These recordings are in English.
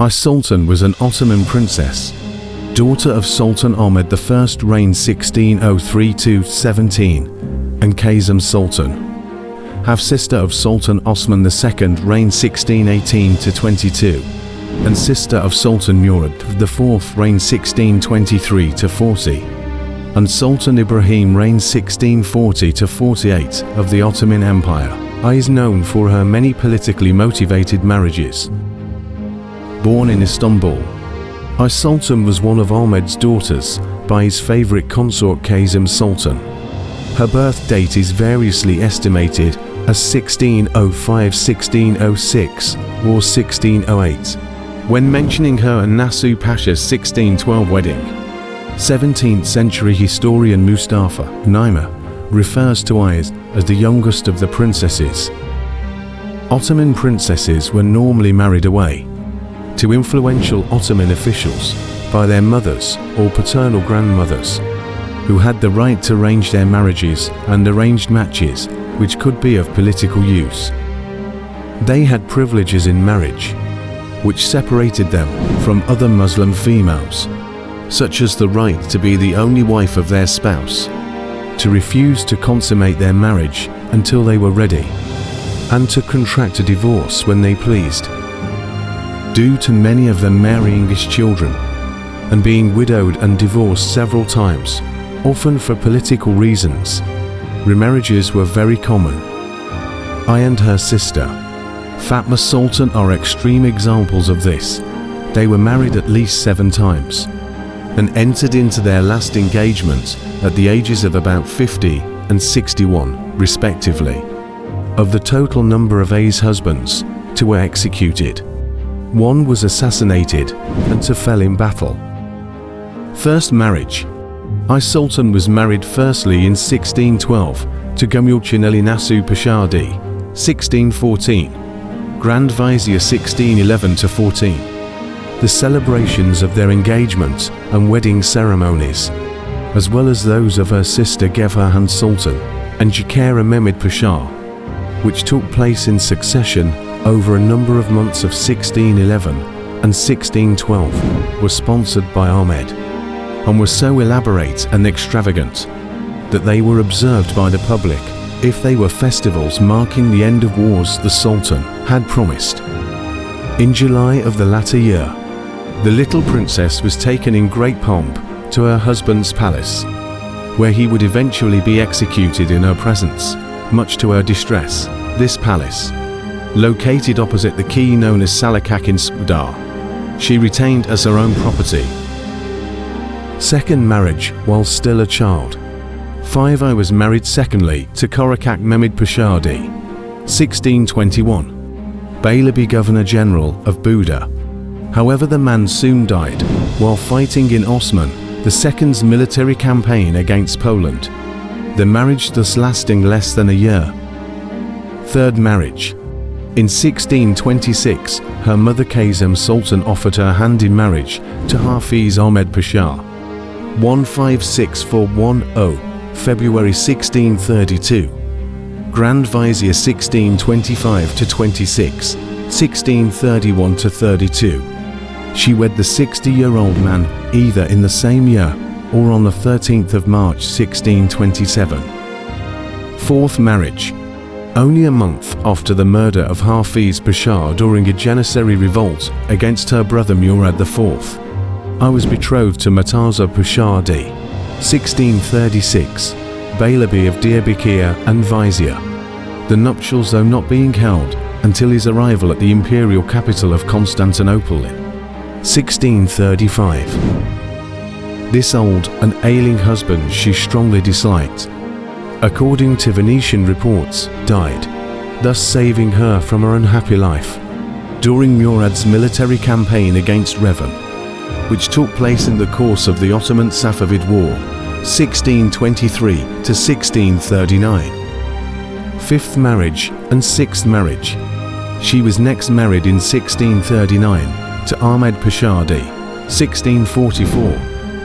Ayşe Sultan was an Ottoman princess, daughter of Sultan Ahmed I, reigned 1603–17, and Kösem Sultan, half-sister of Sultan Osman II, reigned 1618–22, and sister of Sultan Murad IV, reigned 1623–40, and Sultan Ibrahim reigned 1640–48 of the Ottoman Empire. Ayşe is known for her many politically motivated marriages. Born in Istanbul, Ayşe Sultan was one of Ahmed's daughters by his favorite consort Kösem Sultan. Her birth date is variously estimated as 1605, 1606, or 1608. When mentioning her and Nasuh Pasha's 1612 wedding, 17th century historian Mustafa Naima refers to Ayşe as the youngest of the princesses. Ottoman princesses were normally married away to influential Ottoman officials by their mothers or paternal grandmothers, who had the right to arrange their marriages and arranged matches which could be of political use. They had privileges in marriage which separated them from other Muslim females, such as the right to be the only wife of their spouse, to refuse to consummate their marriage until they were ready, and to contract a divorce when they pleased. Due to many of them marrying English children and being widowed and divorced several times, often for political reasons, remarriages were very common. Ayşe and her sister, Fatma Sultan, are extreme examples of this. They were married at least 7 times and entered into their last engagement at the ages of about 50 and 61, respectively. Of the total number of Ayşe's husbands, 2 were executed. 1 was assassinated and 2 fell in battle. First marriage. Ayşe Sultan was married firstly in 1612 to Gümülcin Ali Nasuh Pasha-d, 1614, Grand Vizier 1611–14. The celebrations of their engagement and wedding ceremonies, as well as those of her sister Gevher Sultan and Jakera Mehmed Pasha, which took place in succession over a number of months of 1611 and 1612, were sponsored by Ahmed, and were so elaborate and extravagant that they were observed by the public if they were festivals marking the end of wars the Sultan had promised. In July of the latter year, the little princess was taken in great pomp to her husband's palace, where he would eventually be executed in her presence, much to her distress. This palace, located opposite the quay known as Salakak in Skudar, she retained as her own property. Second marriage while still a child. Ayşe was married secondly to Korakak Mehmed Pasha-d, 1621, Beylebi Governor General of Buda. However, the man soon died while fighting in Osman II's military campaign against Poland, the marriage thus lasting less than a year. Third marriage. In 1626, her mother Kösem Sultan offered her hand in marriage to Hafiz Ahmed Pasha. 156410, February 1632. Grand Vizier 1625–26, 1631–32. She wed the 60-year-old man either in the same year or on the 13th of March 1627. Fourth marriage. Only a month after the murder of Hafiz Pasha during a janissary revolt against her brother Murad IV, I was betrothed to Murtaza Pasha-d, 1636, Beylebi of Diyarbakir and Vizier. The nuptials, though not being held until his arrival at the imperial capital of Constantinople in 1635. This old and ailing husband she strongly disliked, according to Venetian reports, died, thus saving her from her unhappy life during Murad's military campaign against Revan, which took place in the course of the Ottoman-Safavid War, 1623–1639. Fifth marriage and sixth marriage. She was next married in 1639 to Ahmed Pasha-d, 1644,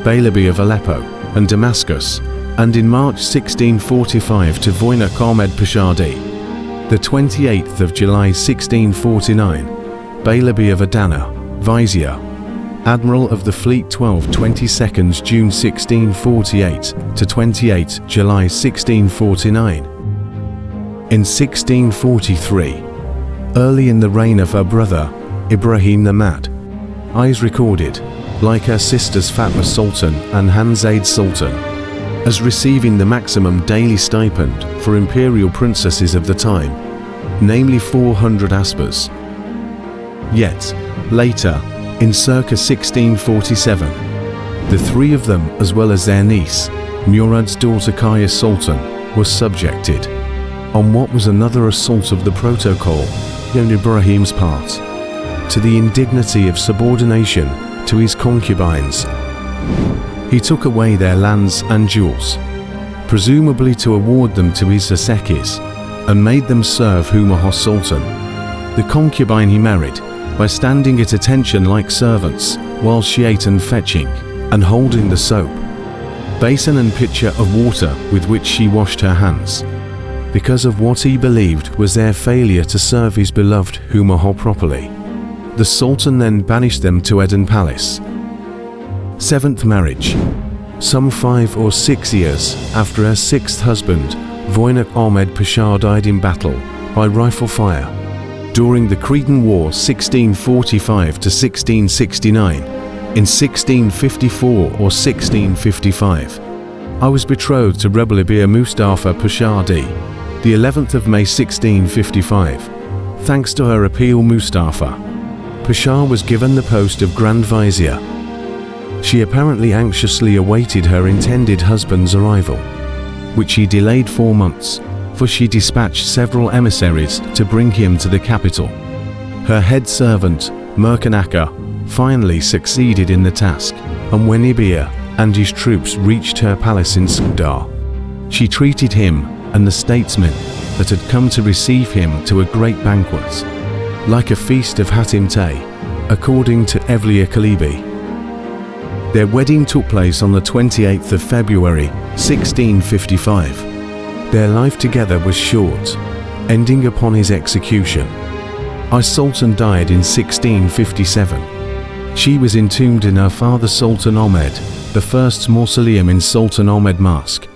Beylebi of Aleppo and Damascus, and in March 1645 to Voynich Ahmed Pasha-d, the 28th of July 1649, Beylebi of Adana, Vizier, Admiral of the Fleet 22nd June 1648 to 28 July 1649. In 1643, early in the reign of her brother, Ibrahim the Mad, is recorded, like her sisters Fatma Sultan and Hanzaid Sultan, as receiving the maximum daily stipend for imperial princesses of the time, namely 400 aspas. Yet, later, in circa 1647, the three of them, as well as their niece, Murad's daughter Kaya Sultan, were subjected, on what was another assault of the protocol on Ibrahim's part, to the indignity of subordination to his concubines. He took away their lands and jewels, presumably to award them to his Asekis, and made them serve Humahos Sultan, the concubine he married, by standing at attention like servants while she ate and fetching, and holding the soap, basin and pitcher of water with which she washed her hands, because of what he believed was their failure to serve his beloved Humahos properly. The Sultan then banished them to Eden Palace. Seventh marriage. Some 5 or 6 years after her sixth husband, Voynich Ahmed Pasha died in battle by rifle fire during the Cretan War 1645 to 1669. In 1654 or 1655, I was betrothed to Rebel Ibir Mustafa Pasha D, the 11th of May 1655. Thanks to her appeal, Mustafa Pasha was given the post of Grand Vizier. She apparently anxiously awaited her intended husband's arrival, which he delayed 4 months, for she dispatched several emissaries to bring him to the capital. Her head servant, Murkanaka, finally succeeded in the task, and when Ibir and his troops reached her palace in Skdar, she treated him and the statesmen that had come to receive him to a great banquet, like a feast of Hatim Tay, according to Evliya Kalibi. Their wedding took place on the 28th of February, 1655. Their life together was short, ending upon his execution. Ayşe Sultan died in 1657. She was entombed in her father Sultan Ahmed, the first mausoleum in Sultan Ahmed Mosque.